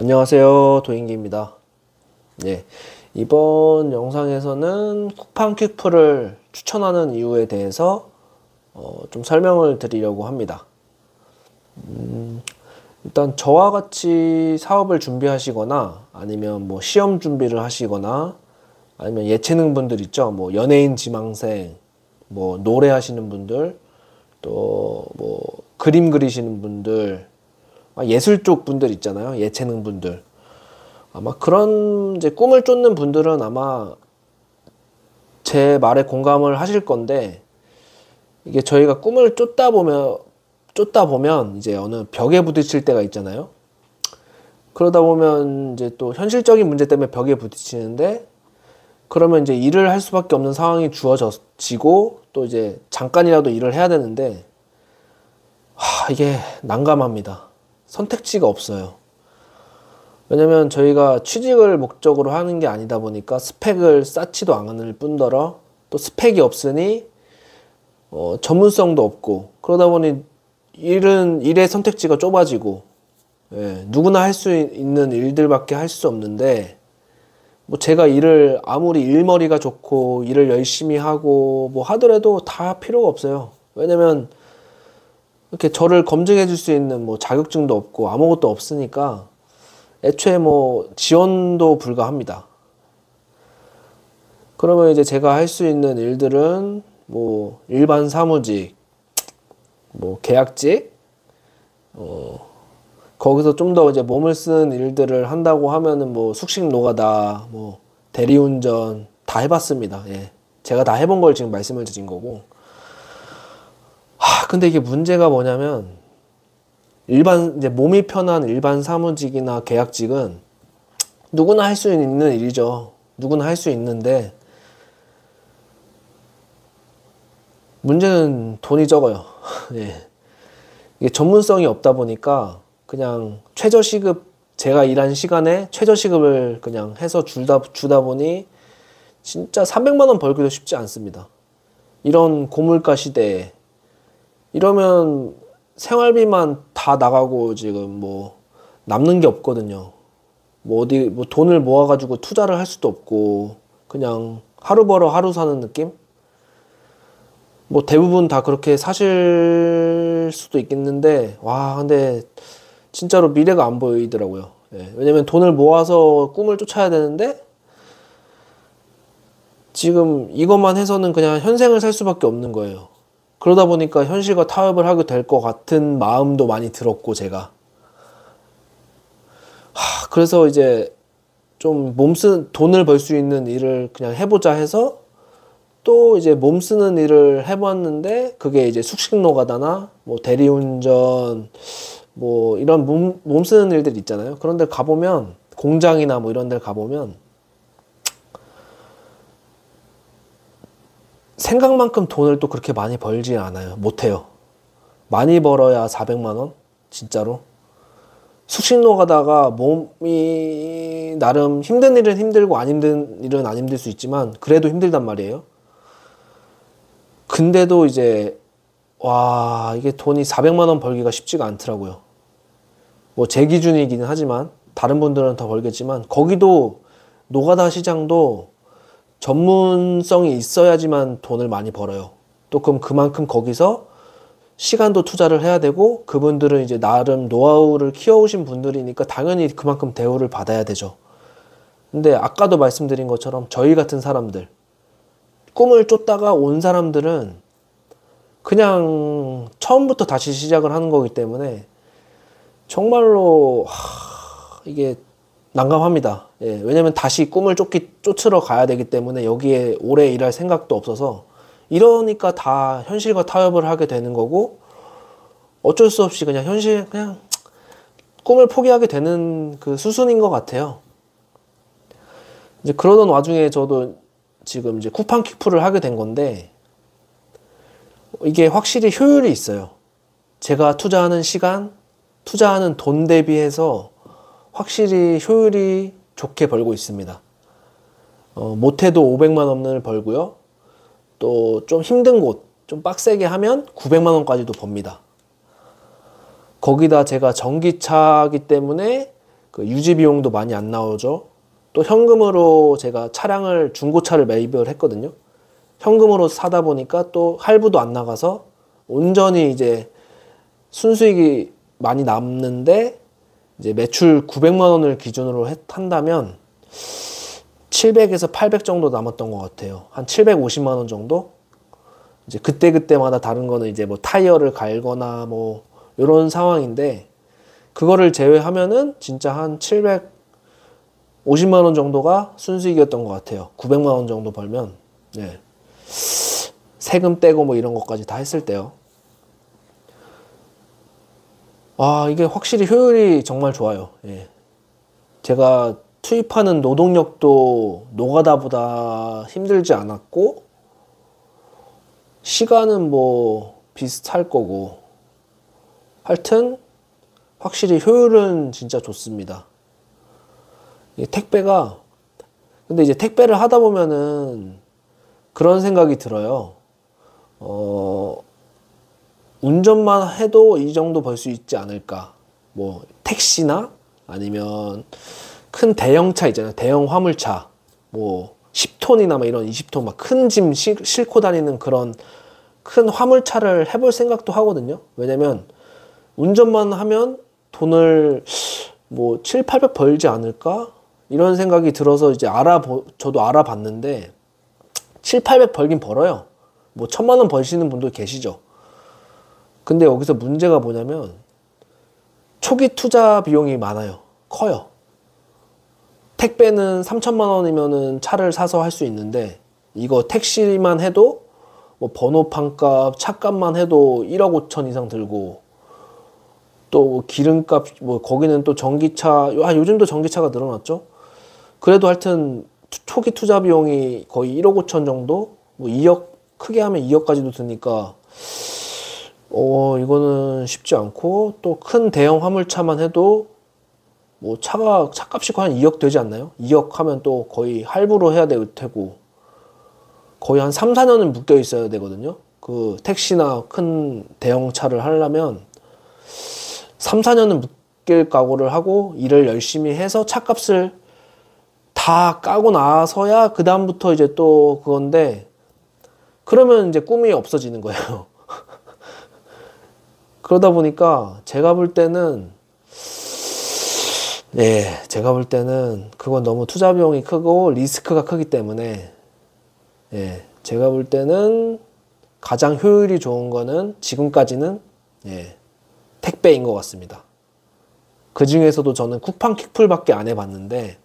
안녕하세요, 도인기입니다. 예, 이번 영상에서는 쿠팡 퀵프를 추천하는 이유에 대해서 좀 설명을 드리려고 합니다. 일단 저와 같이 사업을 준비하시거나 아니면 뭐 시험 준비를 하시거나 아니면 예체능 분들 있죠. 뭐 연예인 지망생, 뭐 노래하시는 분들, 또 뭐 그림 그리시는 분들, 예술 쪽 분들 있잖아요. 예체능 분들. 아마 그런 이제 꿈을 쫓는 분들은 아마 제 말에 공감을 하실 건데, 이게 저희가 꿈을 쫓다 보면 이제 어느 벽에 부딪힐 때가 있잖아요. 그러다 보면 이제 또 현실적인 문제 때문에 벽에 부딪히는데, 그러면 이제 일을 할 수밖에 없는 상황이 주어지고 또 이제 잠깐이라도 일을 해야 되는데, 이게 난감합니다. 선택지가 없어요. 왜냐면 저희가 취직을 목적으로 하는 게 아니다 보니까 스펙을 쌓지도 않을 뿐더러 또 스펙이 없으니 전문성도 없고, 그러다 보니 일의 선택지가 좁아지고, 누구나 할 수 있는 일들밖에 할 수 없는데, 뭐 제가 일을 아무리 일머리가 좋고 일을 열심히 하고 뭐 하더라도 다 필요가 없어요. 왜냐면 이렇게 저를 검증해 줄 수 있는 뭐 자격증도 없고 아무것도 없으니까 애초에 뭐 지원도 불가합니다. 그러면 이제 제가 할 수 있는 일들은 뭐 일반 사무직, 뭐 계약직, 거기서 좀 더 이제 몸을 쓰는 일들을 한다고 하면은 뭐 숙식 노가다, 뭐 대리운전 다 해봤습니다. 예. 제가 다 해본 걸 지금 말씀을 드린 거고. 근데 이게 문제가 뭐냐면, 이제 몸이 편한 일반 사무직이나 계약직은 누구나 할 수 있는 일이죠. 누구나 할 수 있는데, 문제는 돈이 적어요. 예. 이게 전문성이 없다 보니까 그냥 최저시급, 제가 일한 시간에 최저시급을 그냥 해서 주다 보니 진짜 300만 원 벌기도 쉽지 않습니다. 이런 고물가 시대에 이러면 생활비만 다 나가고 지금 뭐 남는 게 없거든요. 뭐 어디 뭐 돈을 모아가지고 투자를 할 수도 없고 그냥 하루 벌어 하루 사는 느낌? 뭐 대부분 다 그렇게 사실 수도 있겠는데, 근데 진짜로 미래가 안 보이더라고요. 왜냐면 돈을 모아서 꿈을 쫓아야 되는데 지금 이것만 해서는 그냥 현생을 살 수밖에 없는 거예요. 그러다 보니까 현실과 타협을 하게 될 것 같은 마음도 많이 들었고, 제가. 그래서 이제 좀 돈을 벌 수 있는 일을 그냥 해보자 해서 또 이제 몸 쓰는 일을 해봤는데, 그게 이제 숙식 노가다나 뭐 대리운전, 뭐 이런 몸 쓰는 일들 있잖아요. 그런 데 가보면, 공장이나 뭐 이런 데 가보면 생각만큼 돈을 또 그렇게 많이 벌지 않아요. 못해요. 많이 벌어야 400만 원? 진짜로. 숙식 노가다가 몸이 나름 힘든 일은 힘들고 안 힘든 일은 안 힘들 수 있지만 그래도 힘들단 말이에요. 근데도 이제 이게 돈이 400만 원 벌기가 쉽지가 않더라고요. 뭐 제 기준이긴 하지만 다른 분들은 더 벌겠지만, 거기도 노가다 시장도 전문성이 있어야지만 돈을 많이 벌어요. 또 그럼 그만큼 거기서 시간도 투자를 해야 되고, 그분들은 이제 나름 노하우를 키워오신 분들이니까 당연히 그만큼 대우를 받아야 되죠. 근데 아까도 말씀드린 것처럼 저희 같은 사람들, 꿈을 쫓다가 온 사람들은 그냥 처음부터 다시 시작을 하는 거기 때문에 정말로 이게 난감합니다. 왜냐면 다시 꿈을 쫓으러 가야 되기 때문에 여기에 오래 일할 생각도 없어서, 이러니까 다 현실과 타협을 하게 되는 거고, 어쩔 수 없이 그냥 그냥 꿈을 포기하게 되는 그 수순인 것 같아요. 이제 그러던 와중에 저도 지금 이제 쿠팡 퀵프를 하게 된 건데, 이게 확실히 효율이 있어요. 제가 투자하는 시간, 투자하는 돈 대비해서 확실히 효율이 좋게 벌고 있습니다. 못해도 500만 원을 벌고요. 또 좀 힘든 곳, 좀 빡세게 하면 900만 원까지도 법니다. 거기다 제가 전기차기 때문에 그 유지 비용도 많이 안 나오죠. 또 현금으로 제가 차량을 중고차를 매입을 했거든요. 현금으로 사다 보니까 또 할부도 안 나가서 온전히 이제 순수익이 많이 남는데 이제 매출 900만 원을 기준으로 한다면 700에서 800 정도 남았던 것 같아요. 한 750만 원 정도? 이제 그때그때마다 다른 거는 이제 뭐 타이어를 갈거나 뭐 이런 상황인데 그거를 제외하면은 진짜 한 750만 원 정도가 순수익이었던 것 같아요. 900만 원 정도 벌면. 네. 세금 떼고 뭐 이런 것까지 다 했을 때요. 아, 이게 확실히 효율이 정말 좋아요. 예. 제가 투입하는 노동력도 노가다보다 힘들지 않았고, 시간은 뭐 비슷할 거고, 하여튼, 확실히 효율은 진짜 좋습니다. 이 택배가, 근데 이제 택배를 하다 보면은 그런 생각이 들어요. 운전만 해도 이 정도 벌 수 있지 않을까. 뭐, 택시나 아니면 큰 대형차 있잖아요. 대형 화물차. 뭐, 10톤이나 막 이런 20톤 막 큰 짐 싣고 다니는 그런 큰 화물차를 해볼 생각도 하거든요. 왜냐면, 운전만 하면 돈을 뭐 7, 800 벌지 않을까? 이런 생각이 들어서 이제 저도 알아봤는데, 7, 800 벌긴 벌어요. 뭐 1000만 원 벌시는 분도 계시죠. 근데 여기서 문제가 뭐냐면 초기 투자 비용이 많아요. 커요. 택배는 3천만 원이면은 차를 사서 할 수 있는데 이거 택시만 해도 뭐 번호판값, 차값만 해도 1억 5천 이상 들고 또 기름값, 뭐 거기는 또 전기차, 요즘도 전기차가 늘어났죠. 그래도 하여튼 초기 투자 비용이 거의 1억 5천 정도? 뭐 2억, 크게 하면 2억까지도 드니까 이거는 쉽지 않고, 또 큰 대형 화물차만 해도, 뭐, 차값이 거의 한 2억 되지 않나요? 2억 하면 또 거의 할부로 해야 될 테고, 거의 한 3, 4년은 묶여 있어야 되거든요? 그 택시나 큰 대형 차를 하려면 3, 4년은 묶일 각오를 하고 일을 열심히 해서 차값을 다 까고 나서야 그다음부터 이제 또 그건데, 그러면 이제 꿈이 없어지는 거예요. 그러다 보니까 제가 볼 때는 그건 너무 투자 비용이 크고 리스크가 크기 때문에 제가 볼 때는 가장 효율이 좋은 거는 지금까지는 택배인 것 같습니다. 그 중에서도 저는 쿠팡 퀵풀밖에 안 해봤는데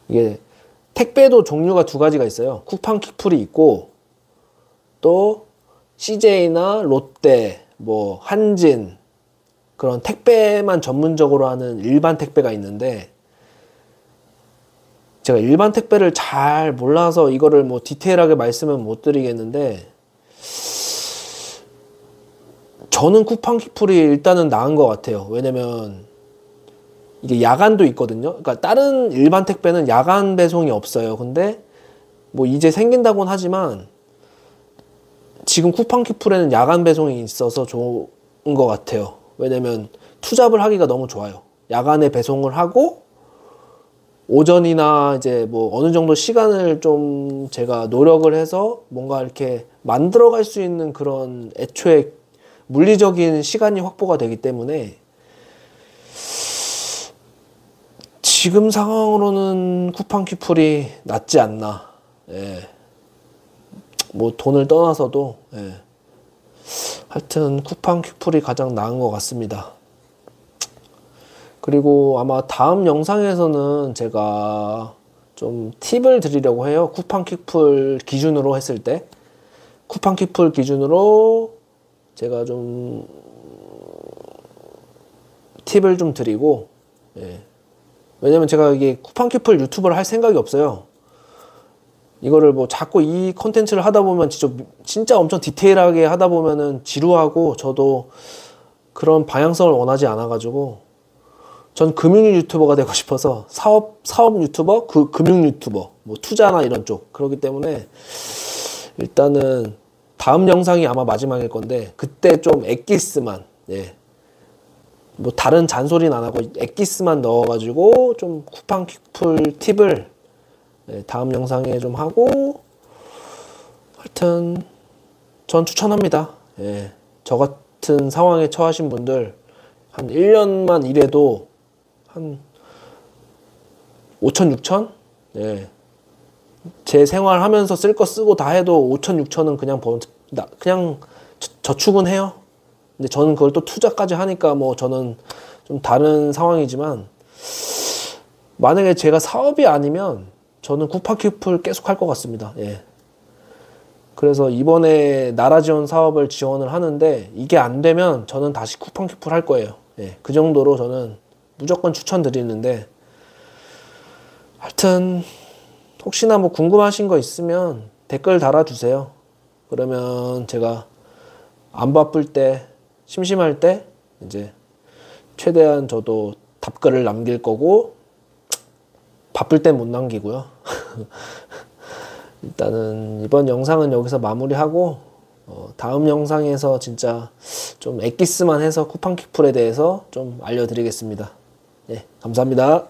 이게 택배도 종류가 두 가지가 있어요. 쿠팡 퀵풀이 있고 또 CJ나 롯데, 뭐 한진 그런 택배만 전문적으로 하는 일반 택배가 있는데 제가 일반 택배를 잘 몰라서 이거를 뭐 디테일하게 말씀은 못 드리겠는데 저는 쿠팡 퀵풀이 일단은 나은 것 같아요. 왜냐면 이게 야간도 있거든요. 그러니까 다른 일반 택배는 야간 배송이 없어요. 근데 뭐 이제 생긴다고는 하지만 지금 쿠팡 퀵풀에는 야간 배송이 있어서 좋은 것 같아요. 왜냐면 투잡을 하기가 너무 좋아요. 야간에 배송을 하고 오전이나 이제 뭐 어느 정도 시간을 좀 제가 노력을 해서 뭔가 이렇게 만들어 갈 수 있는 그런 애초에 물리적인 시간이 확보가 되기 때문에 지금 상황으로는 쿠팡 퀵풀이 낫지 않나. 뭐 돈을 떠나서도 하여튼 쿠팡 퀵풀이 가장 나은 것 같습니다. 그리고 아마 다음 영상에서는 제가 좀 팁을 드리려고 해요. 쿠팡 퀵풀 기준으로 했을 때 쿠팡 퀵풀 기준으로 제가 좀 팁을 좀 드리고 왜냐면 제가 이게 쿠팡 퀵풀 유튜브를 할 생각이 없어요. 이거를 뭐 자꾸 이 컨텐츠를 하다 보면 진짜 엄청 디테일하게 하다 보면은 지루하고 저도 그런 방향성을 원하지 않아 가지고 전 금융 유튜버가 되고 싶어서 사업 유튜버, 금융 유튜버, 뭐 투자나 이런 쪽. 그렇기 때문에 일단은 다음 영상이 아마 마지막일 건데 그때 좀 엑기스만 뭐 다른 잔소리는 안 하고 엑기스만 넣어가지고 좀 쿠팡 퀵풀 팁을 다음 영상에 좀 하고, 하여튼 전 추천합니다. 예. 저 같은 상황에 처하신 분들 한 1년만 일해도 한 5천, 6천? 예. 제 생활하면서 쓸 거 쓰고 다 해도 5천, 6천은 그냥 저축은 해요. 근데 저는 그걸 또 투자까지 하니까 뭐 저는 좀 다른 상황이지만, 만약에 제가 사업이 아니면 저는 쿠팡큐풀 계속 할 것 같습니다. 예. 그래서 이번에 나라 지원 사업을 지원을 하는데 이게 안 되면 저는 다시 쿠팡큐풀 할 거예요. 예. 그 정도로 저는 무조건 추천드리는데, 하여튼 혹시나 뭐 궁금하신 거 있으면 댓글 달아주세요. 그러면 제가 안 바쁠 때, 심심할 때 이제 최대한 저도 답글을 남길 거고, 바쁠 땐 못 남기고요. 일단은 이번 영상은 여기서 마무리하고, 다음 영상에서 진짜 좀 엑기스만 해서 쿠팡 퀵풀에 대해서 좀 알려드리겠습니다. 네, 감사합니다.